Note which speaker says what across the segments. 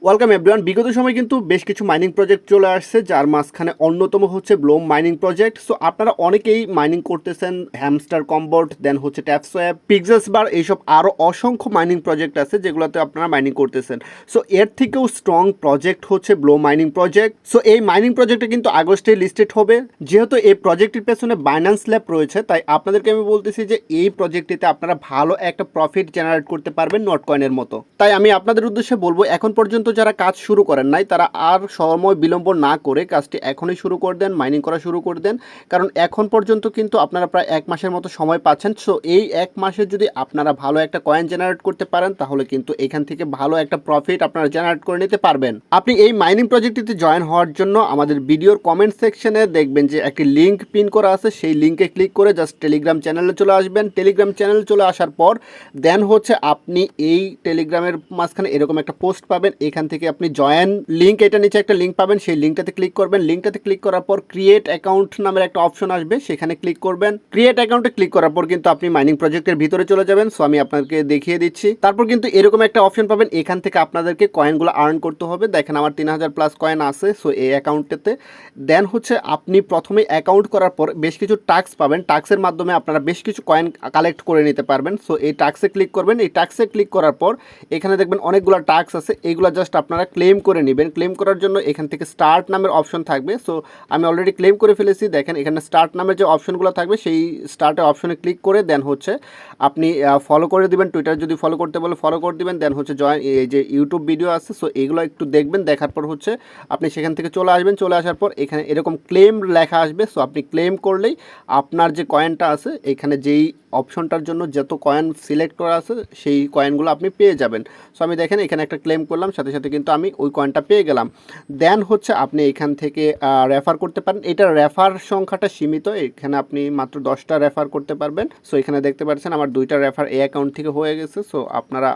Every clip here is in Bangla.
Speaker 1: Welcome everyone. বিগত সময় কিন্তু বেশ কিছু মাইনিং প্রজেক্ট চলে আসছে, যার মাঝখানে অন্যতম হচ্ছে ব্লোম মাইনিং প্রজেক্ট। সো আপনারা অনেকেই মাইনিং করতেছেন, হ্যামস্টার কম্বোট, দেন হচ্ছে ট্যাপসোয়াপ, পিক্সেলস বার, এইসব আরও অসংখ্য মাইনিং প্রজেক্ট আছে যেগুলোতে আপনারা মাইনিং করতেছেন। সো এর থেকেও স্ট্রং প্রজেক্ট হচ্ছে ব্লো মাইনিং প্রজেক্ট। সো এই মাইনিং প্রজেক্টটা কিন্তু আগস্টে লিস্টেড হবে। যেহেতু এই প্রজেক্টের পেছনে বাইন্যান্স ল্যাব রয়েছে, তাই আপনাদেরকে আমি বলতেছি যে এই প্রজেক্টটিতে আপনারা ভালো একটা প্রফিট জেনারেট করতে পারবেন নট কয়েনের মতো। তাই আমি আপনাদের উদ্দেশ্যে বলবো, এখন পর্যন্ত যারা কাজ শুরু করেন নাই তারা আর সময় বিলম্ব না করে কাজটি এখনই শুরু করে দেন, মাইনিং করা শুরু করে দেন। কারণ এখন পর্যন্ত কিন্তু আপনারা প্রায় 1 মাসের মতো সময় পাচ্ছেন। সো এই 1 মাসে যদি আপনারা ভালো একটা কয়েন জেনারেট করতে পারেন, তাহলে কিন্তু এখান থেকে ভালো একটা প্রফিট আপনারা জেনারেট করে নিতে পারবেন। আপনি এই মাইনিং প্রজেক্টটিতে জয়েন হওয়ার জন্য আমাদের ভিডিওর কমেন্ট সেকশনে দেখবেন যে একটি লিঙ্ক পিন করা আছে, সেই লিঙ্কে ক্লিক করে জাস্ট টেলিগ্রাম চ্যানেলে চলে আসবেন। টেলিগ্রাম চ্যানেলে চলে আসার পর দেন হচ্ছে আপনি এই টেলিগ্রামের মাঝখানে এরকম একটা পোস্ট পাবেন, এখান থেকে আপনি জয়েন লিঙ্ক, এটা নিচে একটা লিঙ্ক পাবেন, সেই লিঙ্কটাতে ক্লিক করবেন। লিঙ্কটাতে ক্লিক করার পর ক্রিয়েট অ্যাকাউন্ট নামের একটা অপশন আসবে, সেখানে ক্লিক করবেন। ক্রিয়েট অ্যাকাউন্টে ক্লিক করার পর কিন্তু আপনি মাইনিং প্রজেক্টের ভিতরে চলে যাবেন। সো আমি আপনাকে দেখিয়ে দিচ্ছি। তারপর কিন্তু এরকম একটা অপশন পাবেন, এখান থেকে আপনাদেরকে কয়েনগুলো আর্ন করতে হবে। দেখেন আমার 3000+ কয়েন আছে সো এই অ্যাকাউন্টটাতে। দেন হচ্ছে আপনি প্রথমে অ্যাকাউন্ট করার পর বেশ কিছু টাস্ক পাবেন, টাস্কের মাধ্যমে আপনারা বেশ কিছু কয়েন কালেক্ট করে নিতে পারবেন। সো এই টাস্কে ক্লিক করবেন। এই টাস্কে ক্লিক করার পর এখানে দেখবেন অনেকগুলো টাস্ক আছে, এইগুলো জাস্ট আপনারা ক্লেম করে নেবেন। ক্লেম করার জন্য এখান থেকে স্টার্ট নামের অপশন থাকবে। সো আমি অলরেডি ক্লেম করে ফেলেছি। দেখেন এখানে স্টার্ট নামের যে অপশনগুলো থাকবে, সেই স্টার্টের অপশনে ক্লিক করে দেন হচ্ছে আপনি ফলো করে দিবেন। টুইটার যদি ফলো করতে বলে ফলো করে দিবেন। দেন হচ্ছে জয়েন, এই যে ইউটিউব ভিডিও আছে সো এইগুলো একটু দেখবেন। দেখার পর হচ্ছে আপনি সেখান থেকে চলে আসবেন। চলে আসার পর এখানে এরকম ক্লেম লেখা আসবে। সো আপনি ক্লেম করলেই আপনার যে কয়েনটা আছে, এখানে যেই অপশনটার জন্য যত কয়েন সিলেক্ট করা আছে সেই কয়েনগুলো আপনি পেয়ে যাবেন। সো আমি দেখেন এখানে একটা ক্লেম করলাম, সাথে সাথে কিন্তু আমি ওই কয়েনটা পেয়ে গেলাম। দেন হচ্ছে আপনি এখান থেকে রেফার করতে পারেন। এটা রেফার সংখ্যাটা সীমিত, এখানে আপনি মাত্র 10টা রেফার করতে পারবেন। সো এখানে দেখতে পাচ্ছেন আমার 2টা রেফার এই অ্যাকাউন্ট থেকে হয়ে গেছে। সো আপনারা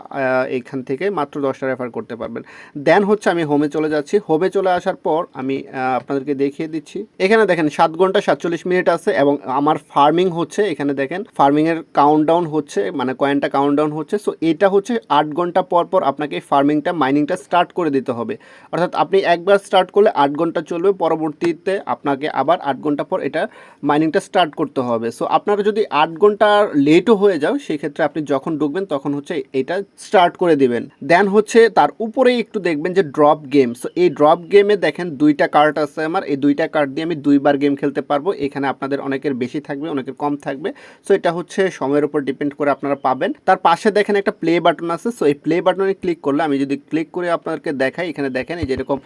Speaker 1: এখান থেকে মাত্র 10টা রেফার করতে পারবেন। দেন হচ্ছে আমি হোমে চলে যাচ্ছি। হোমে চলে আসার পর আমি আপনাদেরকে দেখিয়ে দিচ্ছি। এখানে দেখেন 7 ঘন্টা 47 মিনিট আছে এবং আমার ফার্মিং হচ্ছে। এখানে দেখেন ফার্মিংয়ের কাউন্টডাউন হচ্ছে, মানে কয়েনটা কাউন্টডাউন হচ্ছে। সো এটা হচ্ছে 8 ঘন্টা পর পর আপনাকে ফার্মিংটা মাইনিংটা স্টার্ট করে দিতে হবে। অর্থাৎ আপনি একবার স্টার্ট করলে 8 ঘন্টা চলবে, পরবর্তীতে আপনাকে আবার 8 ঘন্টা পর এটা মাইনিংটা স্টার্ট করতে হবে। সো আপনারা যদি 8 ঘন্টা লেটও হয়ে যাও, সেক্ষেত্রে আপনি যখন ঢুকবেন তখন হচ্ছে এটা স্টার্ট করে দিবেন। দেন হচ্ছে তার উপরেই একটু দেখবেন যে ড্রপ গেম। সো এই ড্রপ গেমে দেখেন 2টা কার্ড আছে আমার, এই 2টা কার্ড দিয়ে আমি 2বার গেম খেলতে পারবো। এখানে আপনাদের অনেকের বেশি থাকবে, অনেকের কম থাকবে। সো এটা হচ্ছে সময়ের উপর ডিপেন্ড করে আপনারা পাবেন। তার পাশে দেখেন একটা প্লে বাটন আছে। সো এই প্লে বাটনে ক্লিক করলে, আমি যদি ক্লিক করে আপনাদেরকে দেখাই, এখানে দেখেন এই যে এরকম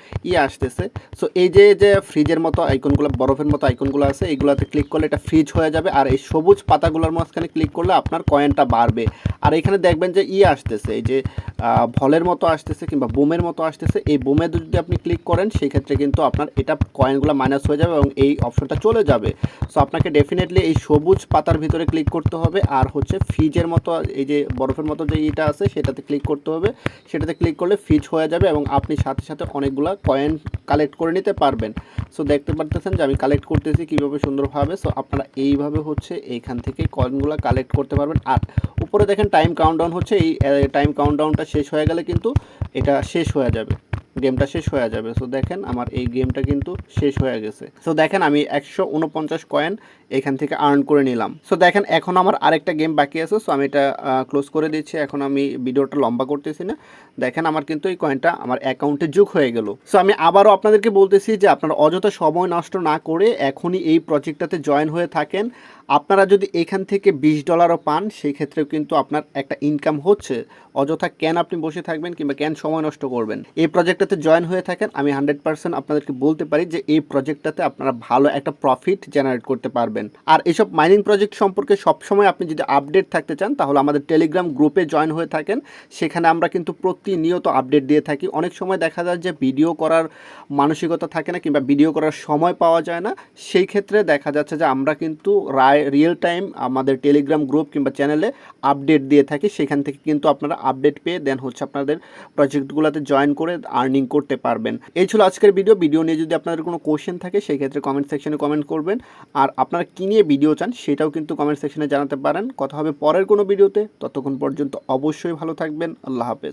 Speaker 1: আসতেছে। সো এই যে ফ্রিজের মতো আইকনগুলো, বরফের মতো আইকনগুলো আছে, এইগুলোতে ক্লিক করলে এটা ফ্রিজ হয়ে যাবে। আর এই সবুজ পাতাগুলোর মাঝখানে ক্লিক করলে আপনার কয়েনটা বাড়বে। আর এখানে দেখবেন যে আসতেছে, এই যে ভলের মতো আসতেছে কিংবা বোমের মতো আসতেছে। এই বোমে যদি আপনি ক্লিক করেন, সেই ক্ষেত্রে কিন্তু আপনার এটা কয়েনগুলো মাইনাস হয়ে যাবে এবং এই অপশনটা চলে যাবে। সো আপনাকে ডেফিনেটলি এই সবুজ পাতার ভিতরে ক্লিক করতে হবে। আর হচ্ছে ফ্রিজের মতো, এই যে বরফের মতো যে ইটা আছে সেটাতে ক্লিক করতে হবে। সেটাতে ক্লিক করলে ফ্রিজ হয়ে যাবে এবং আপনি সাথে সাথে অনেকগুলো কয়েন কালেক্ট করে নিতে পারবেন। সো দেখতে পারতেছেন যে আমি কালেক্ট করতেছি কীভাবে সুন্দরভাবে। সো আপনারা এইভাবে হচ্ছে এইখান থেকে কয়েনগুলো কালেক্ট করতে পারবেন। আর উপরে দেখেন টাইম কাউন্টডাউন হচ্ছে, এই টাইম কাউন্টডাউনটা শেষ হয়ে গেলে কিন্তু এটা শেষ হয়ে যাবে, গেমটা শেষ হয়ে যাবে। সো দেখেন আমার এই গেমটা কিন্তু শেষ হয়ে গেছে। সো দেখেন আমি 149 কয়েন এখান থেকে আর্ন করে নিলাম। সো দেখেন এখন আমার আরেকটা গেম বাকি আছে। সো আমি এটা ক্লোজ করে দিচ্ছি। এখন আমি ভিডিওটা লম্বা করতেছি না। দেখেন আমার কিন্তু এই কয়েনটা আমার অ্যাকাউন্টে যোগ হয়ে গেল। সো আমি আবারও আপনাদেরকে বলতেছি যে আপনারা অযথা সময় নষ্ট না করে এখনই এই প্রজেক্টটাতে জয়েন হয়ে থাকেন। আপনারা যদি এখান থেকে $20ও পান, সেই ক্ষেত্রেও কিন্তু আপনার একটা ইনকাম হচ্ছে। অযথা কেন আপনি বসে থাকবেন কিংবা কেন সময় নষ্ট করবেন? এই প্রজেক্টটাতে জয়েন হয়ে থাকেন, আমি 100% আপনাদেরকে বলতে পারি যে এই প্রজেক্টটাতে আপনারা ভালো একটা প্রফিট জেনারেট করতে পারবেন। আর এইসব মাইনিং প্রজেক্ট সম্পর্কে সবসময় আপনি যদি আপডেট থাকতে চান, তাহলে আমাদের টেলিগ্রাম গ্রুপে জয়েন হয়ে থাকেন। সেখানে আমরা কিন্তু প্রতিনিয়ত আপডেট দিয়ে থাকি। অনেক সময় দেখা যায় যে ভিডিও করার মানসিকতা থাকে না কিংবা ভিডিও করার সময় পাওয়া যায় না। সেই ক্ষেত্রে দেখা যাচ্ছে যে আমরা কিন্তু রিয়েল টাইম আমাদের টেলিগ্রাম গ্রুপ কিংবা চ্যানেলে আপডেট দিয়ে থাকি। সেখান থেকে কিন্তু আপনারা আপডেট পেয়ে দেন হচ্ছে আপনাদের প্রজেক্টগুলোতে জয়েন করে আর্নিং করতে পারবেন। এই ছিল আজকের ভিডিও নিয়ে যদি আপনাদের কোনো কোশ্চেন থাকে, সেই ক্ষেত্রে কমেন্ট সেকশনে কমেন্ট করবেন। আর আপনারা কী নিয়ে ভিডিও চান সেটাও কিন্তু কমেন্ট সেকশনে জানাতে পারেন। কথা হবে পরের কোনো ভিডিওতে। ততক্ষণ পর্যন্ত অবশ্যই ভালো থাকবেন। আল্লাহ হাফেজ।